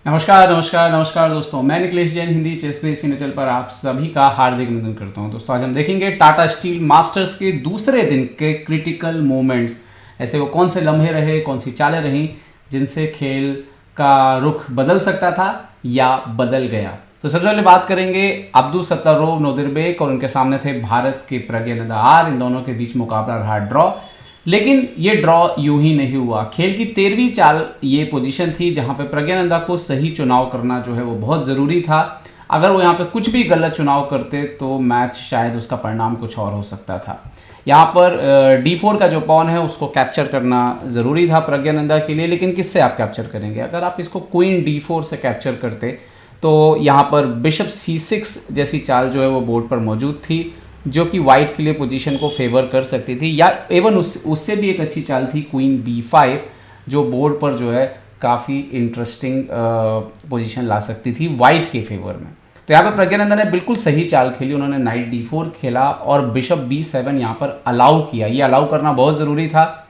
नमस्कार नमस्कार नमस्कार दोस्तों, मैं Nikhilesh Jain Hindi Chess Base channel पर आप सभी का हार्दिक अभिनंदन करता हूं। दोस्तों आज हम देखेंगे टाटा स्टील मास्टर्स के दूसरे दिन के क्रिटिकल मोमेंट्स। ऐसे वो कौन से लम्हे रहे, कौन सी चालें रहीं जिनसे खेल का रुख बदल सकता था या बदल गया। तो सबसे पहले बात करेंगे अब्दुसत्तारोव नोदिरबेक और उनके सामने थे भारत के प्रज्ञानंदा आर। इन दोनों के बीच मुकाबला रहा ड्रॉ, लेकिन ये ड्रॉ यूं ही नहीं हुआ। खेल की 13वीं चाल ये पोजीशन थी जहां पे प्रज्ञानंदा को सही चुनाव करना जो है वो बहुत ज़रूरी था। अगर वो यहाँ पे कुछ भी गलत चुनाव करते तो मैच शायद उसका परिणाम कुछ और हो सकता था। यहाँ पर D4 का जो पॉन है उसको कैप्चर करना ज़रूरी था प्रज्ञानंदा के लिए, लेकिन किससे आप कैप्चर करेंगे? अगर आप इसको क्वीन D4 से कैप्चर करते तो यहाँ पर बिशप C6 जैसी चाल जो है वो बोर्ड पर मौजूद थी, जो कि वाइट के लिए पोजीशन को फेवर कर सकती थी, या एवन उससे भी एक अच्छी चाल थी क्वीन B5 जो बोर्ड पर जो है काफ़ी इंटरेस्टिंग पोजीशन ला सकती थी वाइट के फेवर में। तो यहाँ पर प्रज्ञानंदा ने बिल्कुल सही चाल खेली। उन्होंने नाइट D4 खेला और बिशप B7 यहाँ पर अलाउ किया। ये अलाउ करना बहुत ज़रूरी था।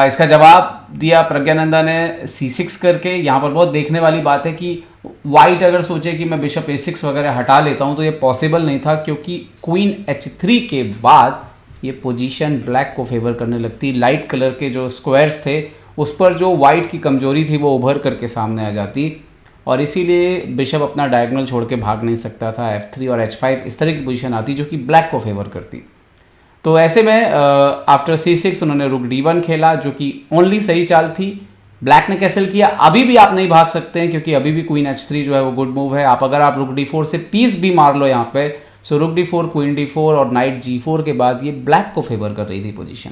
इसका जवाब दिया प्रज्ञानंदा ने C6 करके। यहाँ पर बहुत देखने वाली बात है कि वाइट अगर सोचे कि मैं बिशप A6 वगैरह हटा लेता हूँ तो ये पॉसिबल नहीं था, क्योंकि क्वीन H3 के बाद ये पोजीशन ब्लैक को फेवर करने लगती। लाइट कलर के जो स्क्वायर्स थे उस पर जो वाइट की कमजोरी थी वो उभर करके सामने आ जाती, और इसीलिए बिशप अपना डायगोनल छोड़ के भाग नहीं सकता था। F3 और H5 इस तरह की पोजीशन आती जो कि ब्लैक को फेवर करती। तो ऐसे में आफ्टर C6 उन्होंने रुक D1 खेला, जो कि ओनली सही चाल थी। ब्लैक ने कैसल किया। अभी भी आप नहीं भाग सकते हैं, क्योंकि अभी भी क्वीन H3 जो है वो गुड मूव है। अगर आप रुक D4 से पीस भी मार लो यहाँ पे, सो रुक D4 क्वीन D4 और नाइट G4 के बाद ये ब्लैक को फेवर कर रही थी पोजीशन।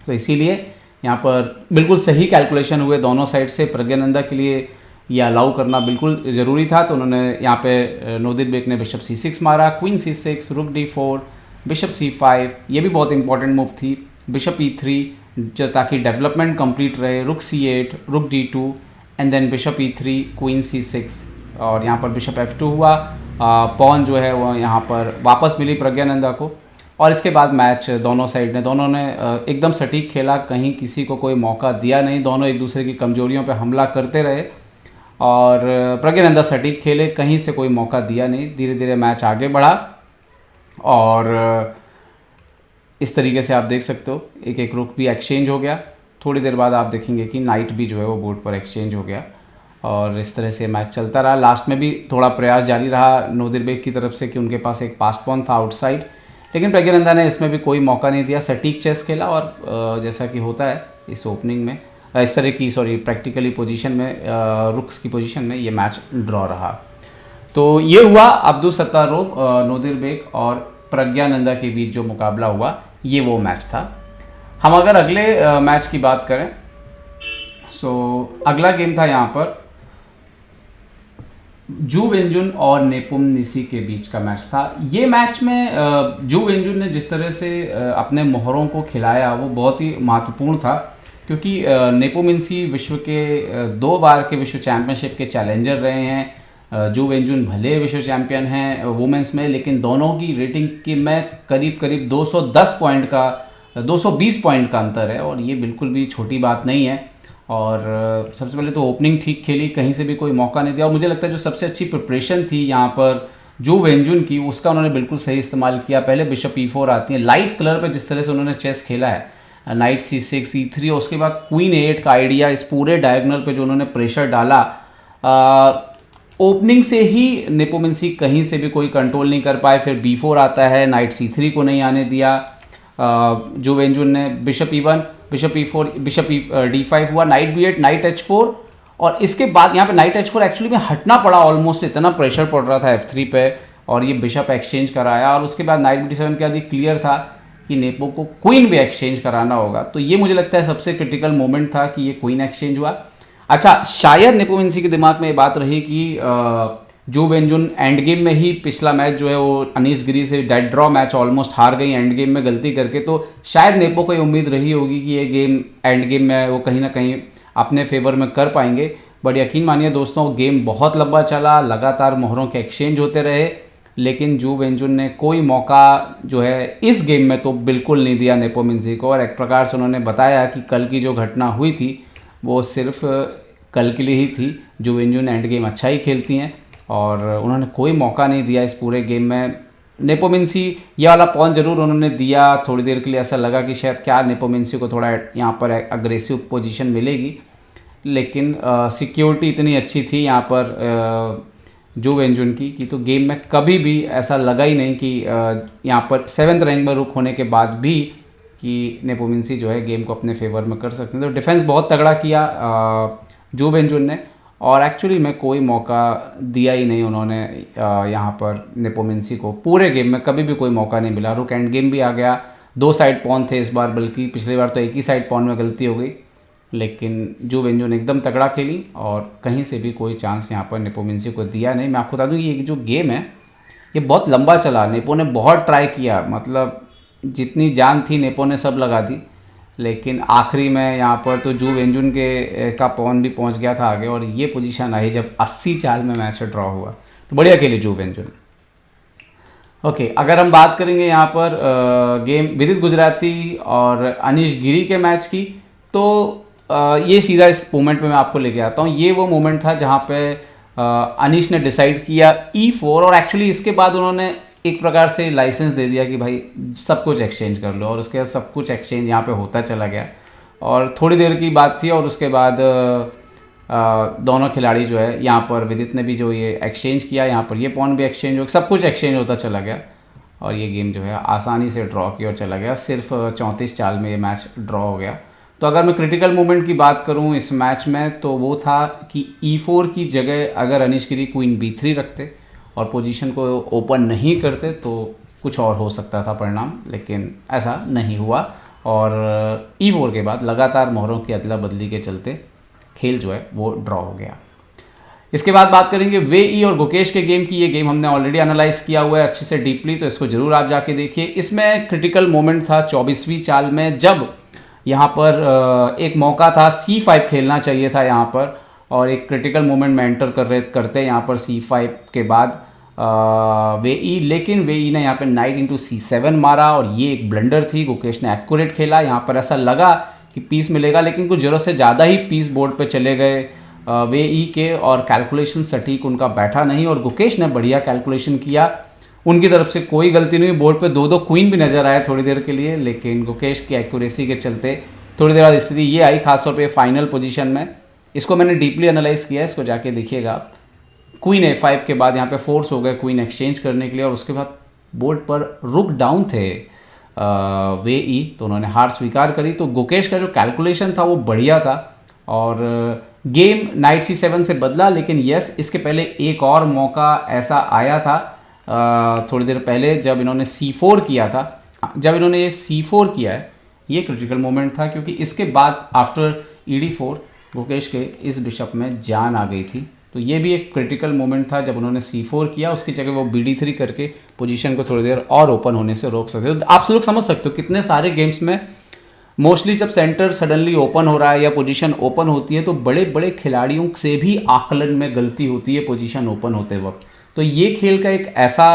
तो इसीलिए यहाँ पर बिल्कुल सही कैलकुलेशन हुए दोनों साइड से। प्रज्ञानंदा के लिए ये अलाउ करना बिल्कुल ज़रूरी था, तो उन्होंने यहाँ पे नोदिरबेक ने बिशप C6 मारा, क्वीन C6, रुक D4, बिशप C5, ये भी बहुत इंपॉर्टेंट मूव थी, बिशप E3 ताकि डेवलपमेंट कंप्लीट रहे, रुक C8, रुक D2 and then bishop E3, queen C6, और यहाँ पर बिशप F2 हुआ। पॉन जो है वो यहाँ पर वापस मिली प्रज्ञानंदा को, और इसके बाद मैच दोनों ने एकदम सटीक खेला। कहीं किसी को कोई मौका दिया नहीं। दोनों एक दूसरे की कमजोरियों पे हमला करते रहे और प्रज्ञानंदा सटीक खेले, कहीं से कोई मौका दिया नहीं। धीरे धीरे मैच आगे बढ़ा और इस तरीके से आप देख सकते हो एक एक रुक भी एक्सचेंज हो गया। थोड़ी देर बाद आप देखेंगे कि नाइट भी जो है वो बोर्ड पर एक्सचेंज हो गया, और इस तरह से मैच चलता रहा। लास्ट में भी थोड़ा प्रयास जारी रहा नोदिरबेक की तरफ से कि उनके पास एक पास पॉन था आउटसाइड, लेकिन प्रज्ञानंदा ने इसमें भी कोई मौका नहीं दिया। सटीक चेस खेला, और जैसा कि होता है इस ओपनिंग में, इस तरह की प्रैक्टिकली पोजीशन में, रुक्स की पोजीशन में, ये मैच ड्रॉ रहा। तो ये हुआ अब्दुसत्तारोव नोदिरबेक और प्रज्ञानंदा के बीच जो मुकाबला हुआ, ये वो मैच था। हम अगर अगले मैच की बात करें, अगला गेम था यहाँ पर जू वेनजुन और नेपोमनिसी के बीच का मैच था। ये मैच में जू वेनजुन ने जिस तरह से अपने मोहरों को खिलाया वो बहुत ही महत्वपूर्ण था, क्योंकि नेपोमनिसी विश्व के 2 बार के विश्व चैंपियनशिप के चैलेंजर रहे हैं। जू वेनजुन भले विश्व चैंपियन हैं वुमेंस में, लेकिन दोनों की रेटिंग की में करीब 220 पॉइंट का अंतर है, और ये बिल्कुल भी छोटी बात नहीं है। और सबसे पहले तो ओपनिंग ठीक खेली, कहीं से भी कोई मौका नहीं दिया, और मुझे लगता है जो सबसे अच्छी प्रिपरेशन थी यहाँ पर जू वेनजुन की, उसका उन्होंने बिल्कुल सही इस्तेमाल किया। पहले बिशप E4 आती है, लाइट कलर पे जिस तरह से उन्होंने चेस खेला है, नाइट C6, E3, और उसके बाद क्वीन A8 का आइडिया, इस पूरे डायगोनल पे जो उन्होंने प्रेशर डाला, ओपनिंग से ही नेपोमनिसी कहीं से भी कोई कंट्रोल नहीं कर पाए। फिर B4 आता है, नाइट C3 को नहीं आने दिया जू वेनजुन ने, bishop E1, bishop E4, bishop D5 हुआ, नाइट B8, नाइट H4, और इसके बाद यहाँ पे नाइट H4 एक्चुअली में हटना पड़ा ऑलमोस्ट, इतना प्रेशर पड़ रहा था F3 पे, और ये बिशप एक्सचेंज कराया, और उसके बाद नाइट B7 के बाद ये क्लियर था कि नेपो को क्वीन भी एक्सचेंज कराना होगा। तो ये मुझे लगता है सबसे क्रिटिकल मोमेंट था कि ये क्वीन एक्सचेंज हुआ। अच्छा, शायद नेपोमनिसी के दिमाग में ये बात रही कि जू वेनजुन एंड गेम में ही पिछला मैच जो है वो अनीस गिरी से डेड ड्रॉ मैच ऑलमोस्ट हार गई एंड गेम में गलती करके, तो शायद नेपो को ये उम्मीद रही होगी कि ये गेम एंड गेम में वो कहीं ना कहीं अपने फेवर में कर पाएंगे। बट यकीन मानिए दोस्तों, गेम बहुत लंबा चला, लगातार मोहरों के एक्सचेंज होते रहे, लेकिन जू वेनजुन ने कोई मौका जो है इस गेम में तो बिल्कुल नहीं दिया नेपोमनिसी को। और एक प्रकार से उन्होंने बताया कि कल की जो घटना हुई थी वो सिर्फ कल के लिए ही थी। जो वेंजुन एंड गेम अच्छा ही खेलती हैं और उन्होंने कोई मौका नहीं दिया इस पूरे गेम में। नेपोमिंसी ये वाला पॉन ज़रूर उन्होंने दिया, थोड़ी देर के लिए ऐसा लगा कि शायद क्या नेपोमिंसी को थोड़ा यहाँ पर अग्रेसिव पोजीशन मिलेगी, लेकिन सिक्योरिटी इतनी अच्छी थी यहाँ पर जो वेंजुन की कि तो गेम में कभी भी ऐसा लगा ही नहीं कि यहाँ पर 7th रैंक में रुक होने के बाद भी कि नेपोमिंसी जो है गेम को अपने फेवर में कर सकते हैं। तो डिफेंस बहुत तगड़ा किया जो वेंजुन ने, और एक्चुअली में कोई मौका दिया ही नहीं उन्होंने यहाँ पर नेपोमिंसी को। पूरे गेम में कभी भी कोई मौका नहीं मिला। रुक एंड गेम भी आ गया, 2 साइड पॉन थे इस बार, बल्कि पिछली बार तो एक ही साइड पॉन में गलती हो गई, लेकिन जो वेंजुन एकदम तगड़ा खेली और कहीं से भी कोई चांस यहाँ पर नेपोमिंसी को दिया नहीं। मैं आपको बता दूँ कि ये जो गेम है ये बहुत लंबा चला। नेपो ने बहुत ट्राई किया, मतलब जितनी जान थी नेपो ने सब लगा दी, लेकिन आखिरी में यहाँ पर तो जू वेंजुन के का पॉन भी पहुँच गया था आगे, और ये पोजीशन आई जब 80 चाल में मैच ड्रॉ हुआ। तो बढ़िया खेली जू वेंजुन। ओके, अगर हम बात करेंगे यहाँ पर गेम विदित गुजराती और अनिश गिरी के मैच की, तो ये सीधा इस मोमेंट पे मैं आपको लेके आता हूँ। ये वो मोमेंट था जहाँ पे अनिश ने डिसाइड किया E4, और एक्चुअली इसके बाद उन्होंने एक प्रकार से लाइसेंस दे दिया कि भाई सब कुछ एक्सचेंज कर लो, और उसके बाद सब कुछ एक्सचेंज यहाँ पे होता चला गया। और थोड़ी देर की बात थी और उसके बाद दोनों खिलाड़ी जो है यहाँ पर विदित ने भी जो ये एक्सचेंज किया, यहाँ पर ये पॉन भी एक्सचेंज हो, सब कुछ एक्सचेंज होता चला गया और ये गेम जो है आसानी से ड्रॉ की ओर चला गया। सिर्फ 34 चाल में ये मैच ड्रॉ हो गया। तो अगर मैं क्रिटिकल मोमेंट की बात करूं इस मैच में, तो वो था कि E4 की जगह अगर अनिश गिरी क्वीन B3 रखते और पोजीशन को ओपन नहीं करते तो कुछ और हो सकता था परिणाम, लेकिन ऐसा नहीं हुआ। और E4 के बाद लगातार मोहरों की अदला बदली के चलते खेल जो है वो ड्रॉ हो गया। इसके बाद बात करेंगे वे ई और गुकेश के गेम की। ये गेम हमने ऑलरेडी एनालाइज किया हुआ है अच्छे से डीपली, तो इसको जरूर आप जाके देखिए। इसमें क्रिटिकल मोमेंट था 24वीं चाल में, जब यहाँ पर एक मौका था C5 खेलना चाहिए था यहाँ पर, और एक क्रिटिकल मोमेंट में एंटर करते यहाँ पर C5 के बाद वे ई, लेकिन वे ई ने यहाँ पे नाइट इंटू C7 मारा और ये एक ब्लंडर थी। गुकेश ने एक्यूरेट खेला, यहाँ पर ऐसा लगा कि पीस मिलेगा, लेकिन कुछ ज़रूरत से ज़्यादा ही पीस बोर्ड पे चले गए वे ई के, और कैलकुलेशन सटीक उनका बैठा नहीं, और गुकेश ने बढ़िया कैलकुलेशन किया। उनकी तरफ से कोई गलती नहीं हुई। बोर्ड पे 2-2 क्वीन भी नजर आए थोड़ी देर के लिए, लेकिन गुकेश की एक्यूरेसी के चलते थोड़ी देर बाद स्थिति ये आई, खासतौर पे फाइनल पोजीशन में। इसको मैंने डीपली एनालाइज किया है, इसको जाके देखिएगा आप। क्वीन A5 के बाद यहाँ पे फोर्स हो गए क्वीन एक्सचेंज करने के लिए, और उसके बाद बोर्ड पर रुक डाउन थे वे ई, तो उन्होंने हार स्वीकार करी। तो गुकेश का जो कैलकुलेशन था वो बढ़िया था, और गेम नाइट C7 से बदला। लेकिन यस, इसके पहले एक और मौका ऐसा आया था थोड़ी देर पहले, जब इन्होंने C4 किया था। जब इन्होंने ये C4 किया है, ये क्रिटिकल मोमेंट था, क्योंकि इसके बाद आफ्टर ED4 गुकेश के इस बिशप में जान आ गई थी। तो ये भी एक क्रिटिकल मोमेंट था जब उन्होंने C4 किया, उसकी जगह वो BD3 करके पोजीशन को थोड़ी देर और ओपन होने से रोक सकते हो। तो आप लोग समझ सकते हो कितने सारे गेम्स में मोस्टली जब सेंटर सडनली ओपन हो रहा है या पोजीशन ओपन होती है, तो बड़े बड़े खिलाड़ियों से भी आकलन में गलती होती है पोजीशन ओपन होते वक्त। तो ये खेल का एक ऐसा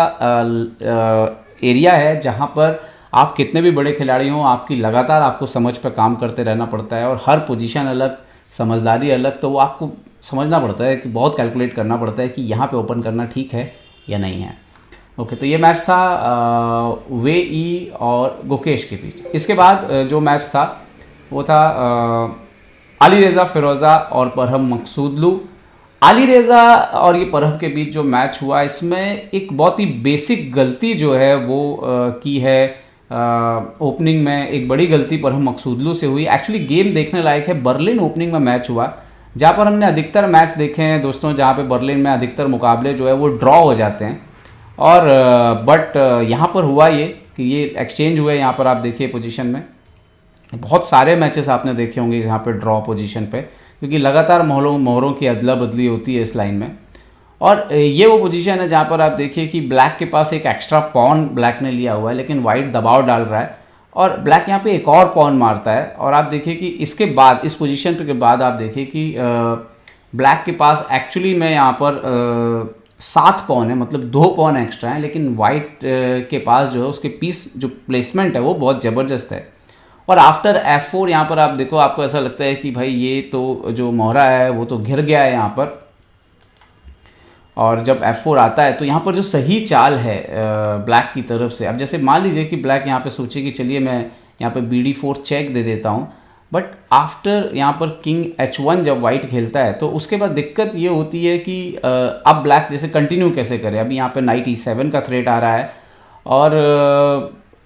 एरिया है जहाँ पर आप कितने भी बड़े खिलाड़ी हों, आपकी लगातार आपको समझ पर काम करते रहना पड़ता है, और हर पोजीशन अलग, समझदारी अलग, तो वो आपको समझना पड़ता है कि बहुत कैलकुलेट करना पड़ता है कि यहाँ पे ओपन करना ठीक है या नहीं है। ओके, तो ये मैच था वे ई और गुकेश के बीच। इसके बाद जो मैच था वो था अली रेज़ा फिरोज़ा और परहम मकसूदलू। अली रेज़ा और ये परहम के बीच जो मैच हुआ, इसमें एक बहुत ही बेसिक गलती जो है वो की है ओपनिंग में। एक बड़ी गलती परहम मकसूदलू से हुई। एक्चुअली गेम देखने लायक है। बर्लिन ओपनिंग में मैच हुआ, जहाँ पर हमने अधिकतर मैच देखे हैं दोस्तों, जहाँ पे बर्लिन में अधिकतर मुकाबले जो है वो ड्रॉ हो जाते हैं, और बट यहाँ पर हुआ ये कि ये एक्सचेंज हुए। यहाँ पर आप देखिए पोजीशन में बहुत सारे मैचेस आपने देखे होंगे यहाँ पे ड्रॉ पोजीशन पे, क्योंकि लगातार मोहरों की अदला बदली होती है इस लाइन में। और ये वो पोजीशन है जहाँ पर आप देखिए कि ब्लैक के पास एक एक्स्ट्रा पॉन ब्लैक ने लिया हुआ है, लेकिन वाइट दबाव डाल रहा है, और ब्लैक यहाँ पे एक और पॉन मारता है। और आप देखिए कि इसके बाद, इस पोजीशन के बाद आप देखिए कि ब्लैक के पास एक्चुअली में यहाँ पर 7 पॉन है, मतलब 2 पॉन एक्स्ट्रा हैं, लेकिन वाइट के पास जो है उसके पीस जो प्लेसमेंट है वो बहुत ज़बरदस्त है। और आफ्टर F4 यहाँ पर आप देखो, आपको ऐसा लगता है कि भाई ये तो जो मोहरा है वो तो घिर गया है यहाँ पर। और जब F4 आता है तो यहाँ पर जो सही चाल है ब्लैक की तरफ से, अब जैसे मान लीजिए कि ब्लैक यहाँ पे सोचे कि चलिए मैं यहाँ पे BD4 चेक दे देता हूँ, बट आफ्टर यहाँ पर किंग H1 जब वाइट खेलता है तो उसके बाद दिक्कत ये होती है कि अब ब्लैक जैसे कंटिन्यू कैसे करे। अभी यहाँ पे नाइट E7 का थ्रेट आ रहा है, और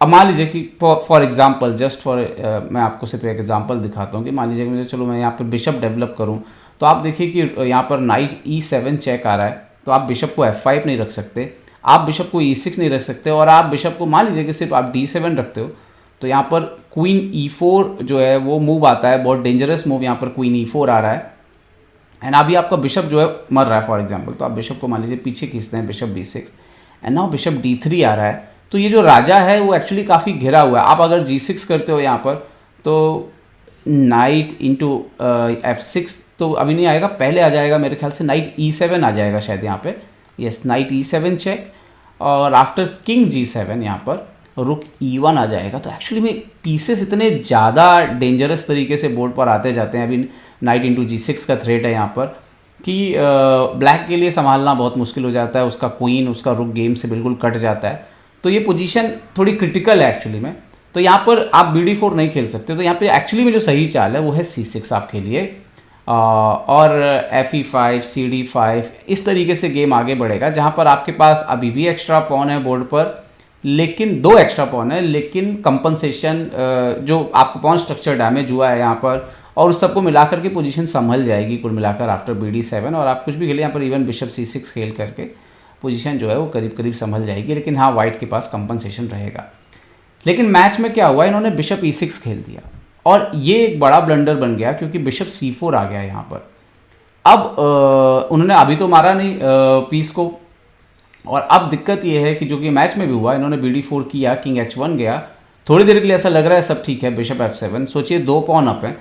अब मान लीजिए कि फॉर एग्जांपल, जस्ट फॉर मैं आपको सिर्फ एक एग्जांपल दिखाता हूँ कि मान लीजिए कि मुझे, चलो मैं यहाँ पर बिशप डेवलप करूँ, तो आप देखिए कि यहाँ पर नाइट E7 चेक आ रहा है, तो आप बिशप को F5 नहीं रख सकते, आप बिशप को E6 नहीं रख सकते, और आप बिशप को मान लीजिए कि सिर्फ आप D7 रखते हो तो यहाँ पर क्वीन E4 जो है वो मूव आता है, बहुत डेंजरस मूव यहाँ पर क्वीन E4 आ रहा है। एंड अभी आपका बिशप जो है मर रहा है फॉर एग्जांपल, तो आप बिशप को मान लीजिए पीछे खींचते हैं, bishop B6, and now bishop D3 आ रहा है। तो ये जो राजा है वो एक्चुअली काफ़ी घिरा हुआ है। आप अगर G6 करते हो यहाँ पर तो नाइट इंटू F6 तो अभी नहीं आएगा, पहले आ जाएगा मेरे ख्याल से नाइट E7 आ जाएगा शायद यहाँ पे, यस नाइट E7 चेक, और आफ्टर किंग G7 यहाँ पर रुक E1 आ जाएगा। तो एक्चुअली में पीसेस इतने ज़्यादा डेंजरस तरीके से बोर्ड पर आते जाते हैं। अभी नाइट इंटू G6 का थ्रेट है यहाँ पर कि ब्लैक के लिए संभालना बहुत मुश्किल हो जाता है, उसका क्वीन, उसका रुक गेम से बिल्कुल कट जाता है। तो ये पोजीशन थोड़ी क्रिटिकल है एक्चुअली में। तो यहाँ पर आप BD4 नहीं खेल सकते, तो यहाँ पे एक्चुअली में जो सही चाल है वो है C6 आपके लिए, और FE5 CD5 इस तरीके से गेम आगे बढ़ेगा, जहाँ पर आपके पास अभी भी एक्स्ट्रा पॉन है बोर्ड पर, लेकिन 2 एक्स्ट्रा पॉन है, लेकिन कंपनसेशन जो आपको पॉन स्ट्रक्चर डैमेज हुआ है यहाँ पर, और उस सबको मिलाकर के पोजीशन संभल जाएगी कुल मिलाकर आफ्टर BD7, और आप कुछ भी खेले यहाँ पर इवन बिशप C6 खेल करके पोजीशन जो है वो करीब करीब संभल जाएगी। लेकिन हाँ, वाइट के पास कंपनसेशन रहेगा। लेकिन मैच में क्या हुआ, इन्होंने बिशप E6 खेल दिया, और ये एक बड़ा ब्लंडर बन गया क्योंकि बिशप C4 आ गया यहाँ पर। अब उन्होंने अभी तो मारा नहीं पीस को, और अब दिक्कत ये है कि जो कि मैच में भी हुआ, इन्होंने BD4 किया, किंग H1 गया, थोड़ी देर के लिए ऐसा लग रहा है सब ठीक है, बिशप F7, सोचिए 2 पॉन अप हैं।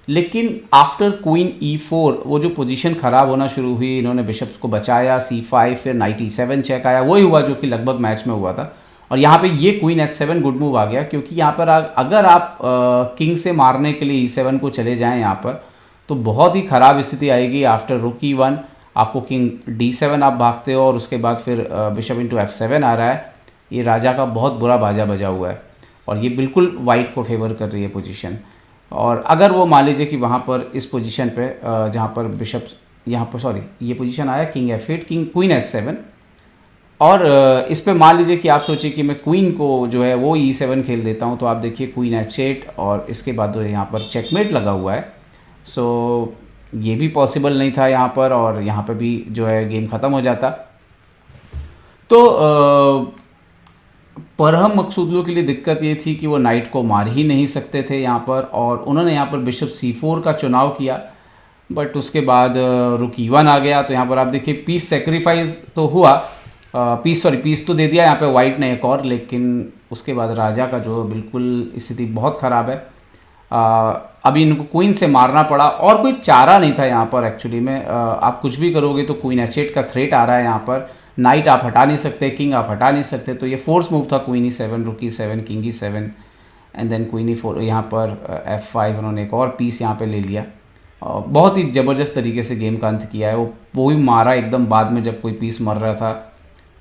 लेकिन आफ्टर क्वीन E4 वो जो पोजीशन ख़राब होना शुरू हुई, इन्होंने बिशप को बचाया, C5, फिर नाइट E7 चेक आया, वही हुआ जो कि लगभग मैच में हुआ था। और यहाँ पे ये क्वीन H7 गुड मूव आ गया, क्योंकि यहाँ पर अगर आप किंग से मारने के लिए E7 को चले जाएं यहाँ पर, तो बहुत ही ख़राब स्थिति आएगी। आफ्टर रुक E1 आपको किंग D7 आप भागते हो, और उसके बाद फिर बिशप इंटू F7 आ रहा है। ये राजा का बहुत बुरा बाजा बजा हुआ है, और ये बिल्कुल वाइट को फेवर कर रही है पोजीशन। और अगर वो मान लीजिए कि वहाँ पर इस पोजीशन पे जहाँ पर बिशप, यहाँ पर सॉरी ये पोजीशन आया king F8, king queen H7, और इस पे मान लीजिए कि आप सोचिए कि मैं क्वीन को जो है वो E7 खेल देता हूँ, तो आप देखिए क्वीन H8, और इसके बाद यहाँ पर चेकमेट लगा हुआ है। सो ये भी पॉसिबल नहीं था यहाँ पर, और यहाँ पर भी जो है गेम ख़त्म हो जाता। तो परहम मकसूदलू के लिए दिक्कत ये थी कि वो नाइट को मार ही नहीं सकते थे यहाँ पर, और उन्होंने यहाँ पर बिशप C4 का चुनाव किया, बट उसके बाद रुक E1 आ गया। तो यहाँ पर आप देखिए पीस सेक्रीफाइस तो हुआ, पीस तो दे दिया यहाँ पे वाइट ने एक और, लेकिन उसके बाद राजा का जो बिल्कुल स्थिति बहुत ख़राब है। अभी इनको क्वीन से मारना पड़ा, और कोई चारा नहीं था यहाँ पर एक्चुअली में। आप कुछ भी करोगे तो क्वीन H8 का थ्रेट आ रहा है यहाँ पर, नाइट आप हटा नहीं सकते, किंग आप हटा नहीं सकते, तो ये फोर्स मूव था क्वीन E7, रुक E7, king E7, and then queen E4, यहाँ पर F5, उन्होंने एक और पीस यहाँ पे ले लिया। बहुत ही ज़बरदस्त तरीके से गेम का अंत किया है। वो भी मारा एकदम बाद में जब कोई पीस मर रहा था,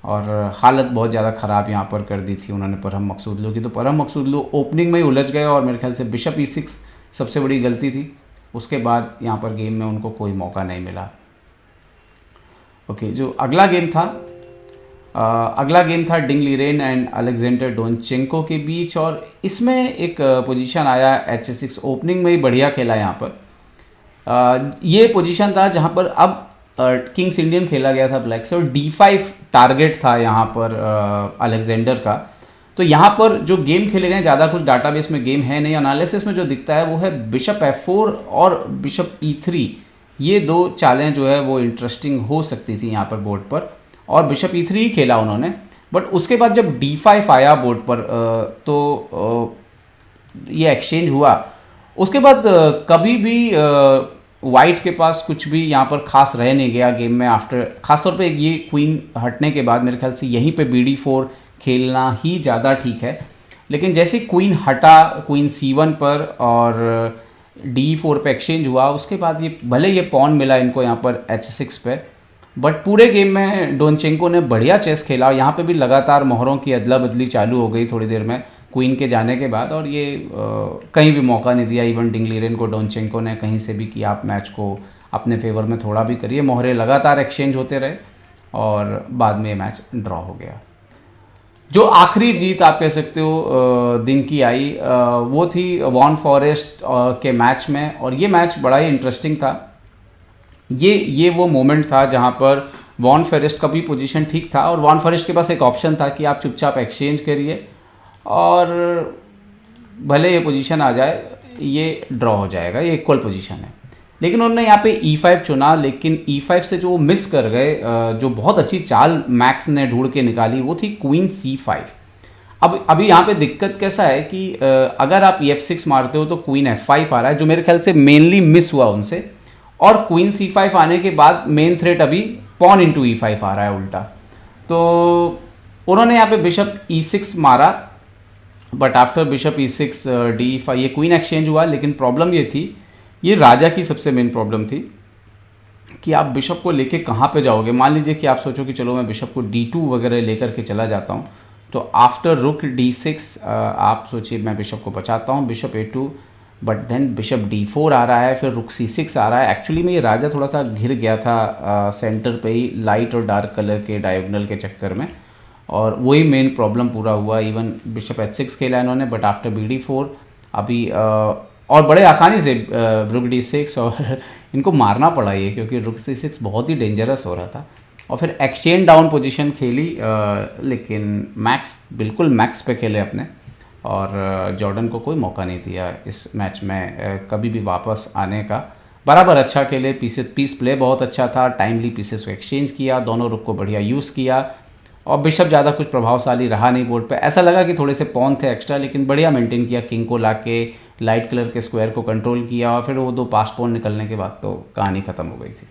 और हालत बहुत ज़्यादा ख़राब यहाँ पर कर दी थी उन्होंने परहम मकसूदलू की। तो परहम मकसूदलू ओपनिंग में ही उलझ गए, और मेरे ख्याल से बिशप E6 सबसे बड़ी गलती थी। उसके बाद यहाँ पर गेम में उनको कोई मौका नहीं मिला। ओके, जो अगला गेम था Ding Liren and Alexander Donchenko के बीच, और इसमें एक पोजीशन आया H6, ओपनिंग में ही बढ़िया खेला यहाँ पर। ये पोजीशन था जहाँ पर अब किंग्स इंडियन खेला गया था ब्लैक से, और D5 टारगेट था यहाँ पर अलेक्जेंडर का। तो यहाँ पर जो गेम खेले गए, ज़्यादा कुछ डाटाबेस में गेम है नहीं, एनालिसिस में जो दिखता है वो है बिशप F4 और बिशप E3। ये 2 चालें जो है वो इंटरेस्टिंग हो सकती थी यहाँ पर बोर्ड पर, और बिशप E3 ही खेला उन्होंने। बट उसके बाद जब D5 आया बोर्ड पर, तो ये एक्सचेंज हुआ। उसके बाद कभी भी वाइट के पास कुछ भी यहाँ पर खास रह नहीं गया गेम में। आफ्टर खासतौर पे ये क्वीन हटने के बाद मेरे ख्याल से यहीं पे BD4 खेलना ही ज़्यादा ठीक है। लेकिन जैसे क्वीन हटा क्वीन C1 पर और D4 पे एक्सचेंज हुआ, उसके बाद ये भले ये पॉन मिला इनको यहाँ पर H6 पे, बट पूरे गेम में डोनचेंको ने बढ़िया चेस खेला। यहाँ पे भी लगातार मोहरों की अदला बदली चालू हो गई थोड़ी देर में क्वीन के जाने के बाद, और ये कहीं भी मौका नहीं दिया इवन डिंगलिरन को डोनचेंको ने कहीं से भी कि आप मैच को अपने फेवर में थोड़ा भी करिए। मोहरे लगातार एक्सचेंज होते रहे और बाद में ये मैच ड्रॉ हो गया। जो आखिरी जीत आप कह सकते हो दिन की आई, वो थी वॉन फॉरेस्ट के मैच में, और ये मैच बड़ा ही इंटरेस्टिंग था। ये वो मोमेंट था जहाँ पर वॉन फॉरेस्ट का भी पोजीशन ठीक था और वॉन फॉरेस्ट के पास एक ऑप्शन था कि आप चुपचाप एक्सचेंज करिए और भले ये पोजीशन आ जाए ये ड्रॉ हो जाएगा, ये इक्वल पोजीशन है। लेकिन उन्होंने यहाँ पे E5 चुना, लेकिन E5 से जो मिस कर गए, जो बहुत अच्छी चाल मैक्स ने ढूंढ के निकाली वो थी क्वीन C5। अब अभी यहाँ पे दिक्कत कैसा है कि अगर आप F6 मारते हो तो क्वीन F5 आ रहा है, जो मेरे ख्याल से मेनली मिस हुआ उनसे, और क्वीन C5 आने के बाद मेन थ्रेट अभी पॉन इंटू E5 आ रहा है उल्टा। तो उन्होंने यहाँ पे बिशप E6 मारा, but after bishop E6 D5 ये क्वीन एक्सचेंज हुआ। लेकिन प्रॉब्लम ये थी, ये राजा की सबसे मेन प्रॉब्लम थी कि आप बिशप को लेके कहाँ पे जाओगे। मान लीजिए कि आप सोचो कि चलो मैं बिशप को D2 वगैरह लेकर के चला जाता हूँ, तो आफ्टर रुक D6 आप सोचिए मैं बिशप को बचाता हूँ, bishop A2, but then bishop D4 आ रहा है, फिर रुक C6 आ रहा है। एक्चुअली में ये राजा थोड़ा सा घिर गया था सेंटर पे ही लाइट और डार्क कलर के डायगोनल के चक्कर में, और वही मेन प्रॉब्लम पूरा हुआ। इवन बिशप H6 खेला इन्होंने, बट आफ्टर BD4 अभी और बड़े आसानी से रुक D6, और इनको मारना पड़ा ये क्योंकि रुक C6 बहुत ही डेंजरस हो रहा था। और फिर एक्सचेंज डाउन पोजीशन खेली, लेकिन मैक्स बिल्कुल मैक्स पे खेले अपने, और जॉर्डन को कोई मौका नहीं दिया इस मैच में कभी भी वापस आने का। बराबर अच्छा खेले, पीस प्ले बहुत अच्छा था, टाइमली पीसेस को एक्सचेंज किया, दोनों रुक को बढ़िया यूज़ किया, और बिशप ज़्यादा कुछ प्रभावशाली रहा नहीं बोर्ड पे। ऐसा लगा कि थोड़े से पॉन थे एक्स्ट्रा, लेकिन बढ़िया मेंटेन किया, किंग को लाके लाइट कलर के स्क्वायर को कंट्रोल किया, और फिर वो 2 पास पॉन निकलने के बाद तो कहानी ख़त्म हो गई थी।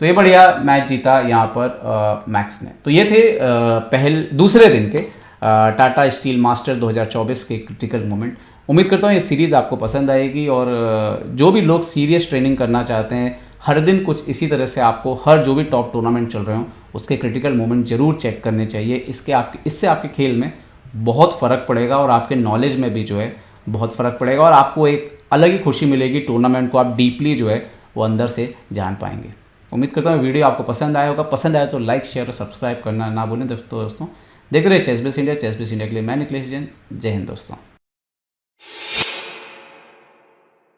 तो ये बढ़िया मैच जीता यहाँ पर मैक्स ने। तो ये थे दूसरे दिन के टाटा स्टील मास्टर 2024 के क्रिटिकल मोमेंट। उम्मीद करता हूँ ये सीरीज़ आपको पसंद आएगी, और जो भी लोग सीरियस ट्रेनिंग करना चाहते हैं, हर दिन कुछ इसी तरह से आपको हर जो भी टॉप टूर्नामेंट चल रहे हों उसके क्रिटिकल मोमेंट ज़रूर चेक करने चाहिए। इससे आपके खेल में बहुत फ़र्क पड़ेगा, और आपके नॉलेज में भी जो है बहुत फ़र्क पड़ेगा, और आपको एक अलग ही खुशी मिलेगी। टूर्नामेंट को आप डीपली जो है वो अंदर से जान पाएंगे। उम्मीद करता हूँ वीडियो आपको पसंद आया होगा। पसंद आया तो लाइक शेयर और सब्सक्राइब करना ना भूलें दोस्तों। देखते रहिए Chess Base India. Chess Base India के लिए मैं निखिलेश जैन। जय हिंद दोस्तों।